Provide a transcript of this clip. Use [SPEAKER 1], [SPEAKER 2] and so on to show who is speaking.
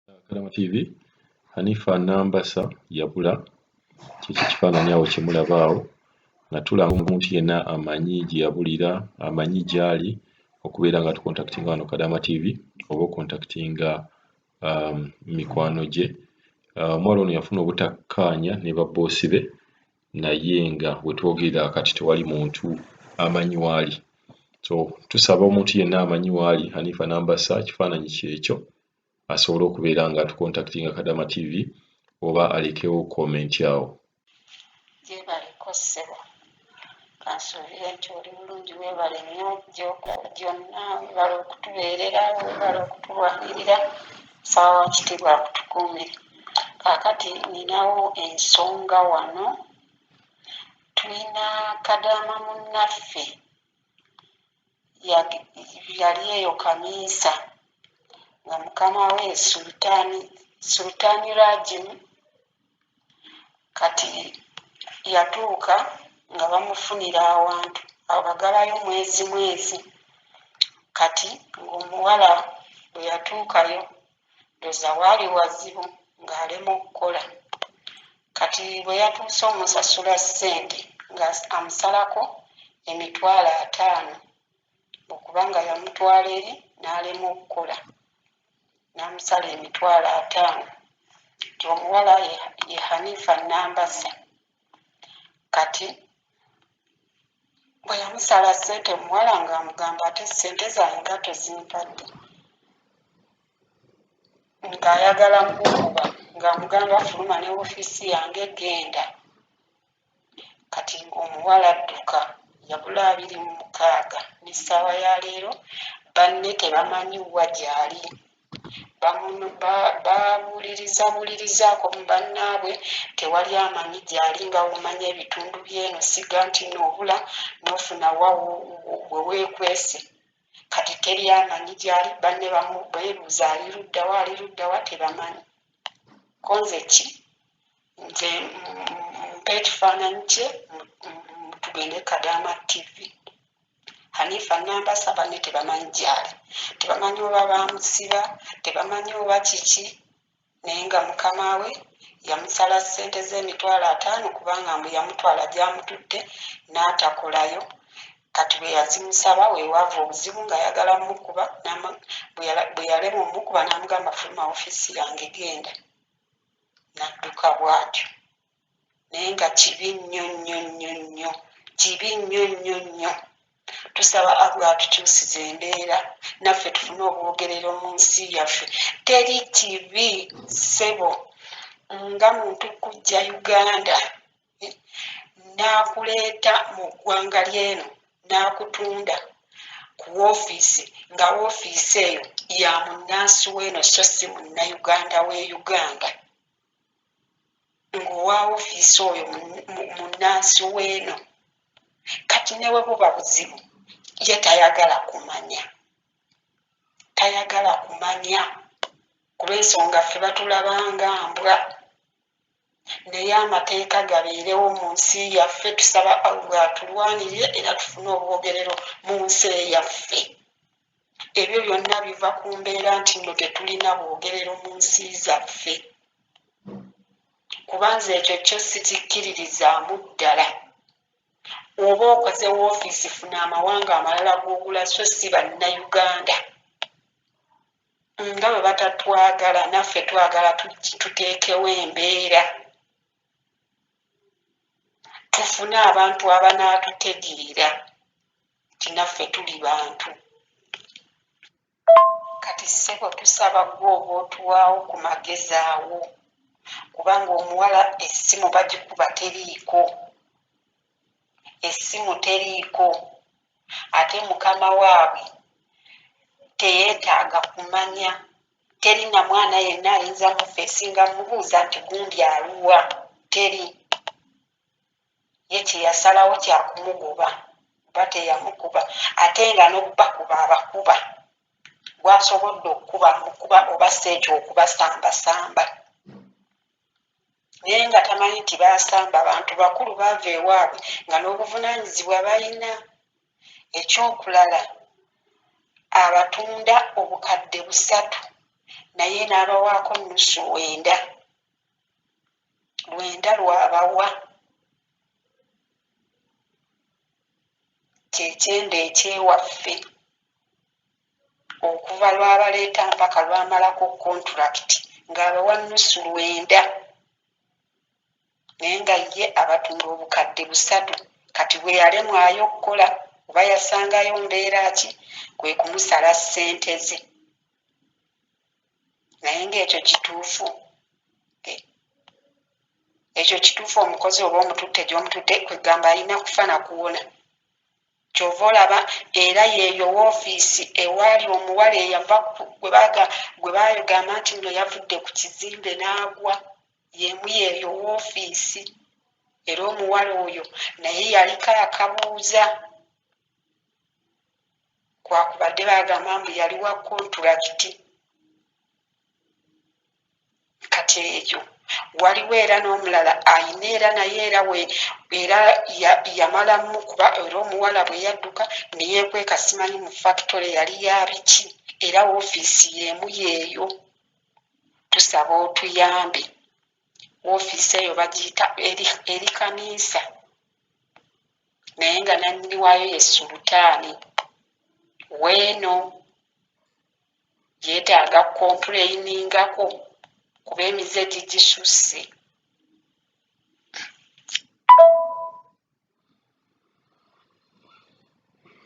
[SPEAKER 1] Kalama TV, Hanifa Nambassa yabula kiki kifaananyi awo kye mulaba awo nga tulaba omuntu yenna amanyi gye yabulira, amanyi gy'ali okubeera nga tukontakitinga wano Kadama TV oba okontakitinga mikwano gye. Omuwala ono yafuna obutakkaanya ne babboosi be naye nga we twogerera kati tewali muntu amanyi w'ali. So tusaba omuntu yenna amanyi w'ali Hanifa Nambassa kifaananyi kyekyo asobole okubeera nga atukontakitinga Kadama TV oba alekewo komenti awo.
[SPEAKER 2] Gyebaliko ssebo, kansuubire nti oli bulungi, weebale nnyo gyonna, weebale okutubeerera, weebale okutulwanirira, ssaawa kitiibwa akutukuumire. Kaakati ninawo ensonga wano, tulina Kadaama munnaffe yali eyo Kamiisa nga mukama we Sultan Rajim kati yatuuka nga bamufunira awantu abagalayo mwezi. Kati ng'omuwala bwe yatuukayo ndowooza waali wazibu ng'alema okukola. Kati bwe yatuuse omusasula ssente nga amusalako £50 okuba nga yamutwala eri n'alema okukola, n'amusala £50. Nti omuwala ye Hanifa Nambassa. Kati bwe yamusala ssente omuwala ng'amugamba ate ssente zange nga tozimpadde, ng'ayagala kumukuba ng'amugamba fuluma ne woofiisi yange genda. Kati ng'omuwala adduka yabula 26 n'essaawa ya leero banne tebamanyi wa gy'ali. Babuulirizaako mu bannaabwe tewali amanyi gy'ali, nga womanya ebitundu by'eno siga nti n'obula n'ofuna wa we weekwese. Kati teri amanyi gy'ali, banne beebuuza ali ludda wa tebamanyi. Ko nze ki? Nze mpa ekifaananyi kye tugende Kadama TV. Hanifa Nambassa banne tebamanyi gy'ali, tebamanyi oba baamusiba, tebamanyi oba kiki, naye nga mukama we yamusala ssente z'Emitwalo 5 kubanga mbu yamutwala gy'amututte n'atakolayo. Kati bwe yazimusaba weewava obuzibu ng'ayagala mmukuba, bwe yalema ommukuba n'amugamba fuluma woofiisi yange genda, n'adduka bw'atyo. Naye nga kibi nnyo, kibi nnyo. Tusaba Allah atukyusize embeera naffe tufune obwogerero mu nsi yaffe. Teri kibi ssebo nga muntu kujja Uganda n'akuleeta mu ggwanga ly'eno n'akutunda ku woofiisi, nga woofiisi eyo ya munnansi w'eno so si munnayuganda w'e Uganda, ng'owa woofiisi oyo munnansi w'eno. Kati ne bwe buba buzibu ye tayagala kumanya kulw'ensonga ffe batulabanga mbwa. Naye amateeka gabeerewo mu nsi yaffe. Tusaba Allah atulwanirire era tufune obwogerero mu nsi yaffe. Ebyo byonna biva ku mbeera nti nno tetulina bwogerero mu nsi zaffe, kubanze ekyo kyo sikikkiririzaamu ddala. Oba okoze woofiisi funa amawanga amalala g'ogula, so si bannayuganda. Nga bwe batatwagala naffe twagala tuteekewo embeera, tufune abantu abanaatutegeera nti naffe tuli bantu. Kati ssebo tusaba gwe oba otuwaawo ku magezi awo, kubanga omuwala essimu bagikuba teriiko, ate mukama waabwe teyeetaaga kumanya. Teri na mwana yenna ayinza mufeesinga mubuuza nti gundi aluwa, teri. Ye kye yasalawo kya kumugoba, oba teyamukuba, ate nga n'okubakuba abakuba. Gwasobodde okukuba mukuba, oba si ekyo okubasambasamba. Naye nga tamanyi nti baasamba bantu bakulu baava ewaabwe nga n'obuvunaanyizibwa balina. Ekyokulala, abatunda obukadde 3 naye n'abawaako nnusu 9 lwabawa. Kyekyenda ekyewaffe okuva lwabaleeta mpaka lwamalako kontulakiti ng'abawa nnusu 9 naye nga ye abatunda obukadde 3. Kati bwe yalemwayo okukola oba yasangayo mbeera ki kwe kumusala ssente ze. Naye ng'ekyo kituufu? Ekyo kituufu omukozi oba omututte gy'omututte kwegamba alina kufa na kuwona. Kyova olaba era yeeyo woofiisi ewaali omuwala eyava gwe baagamba nti nno yavudde ku kizimbe n'agwa, yeemu yeeyo woofiisi. Era omuwala oyo naye yaliko akabuuza kwakubadde baagamba mbu yali wa kontulakiti. Kati ekyo waliwo era n'omulala ayina era naye era yamalamu kuba era omuwala bwe yadduka neyeekweka simanyi mu factory yali ya biki era woofiisi yeemu yeeyo. Tusaba otuyambe. Woofiisi eyo bagiyita eri Kaniisa naye nga nannyini waayo ye Sultaani. Weeno yeetaaga kompuleyiningako kuba emize gigisusse.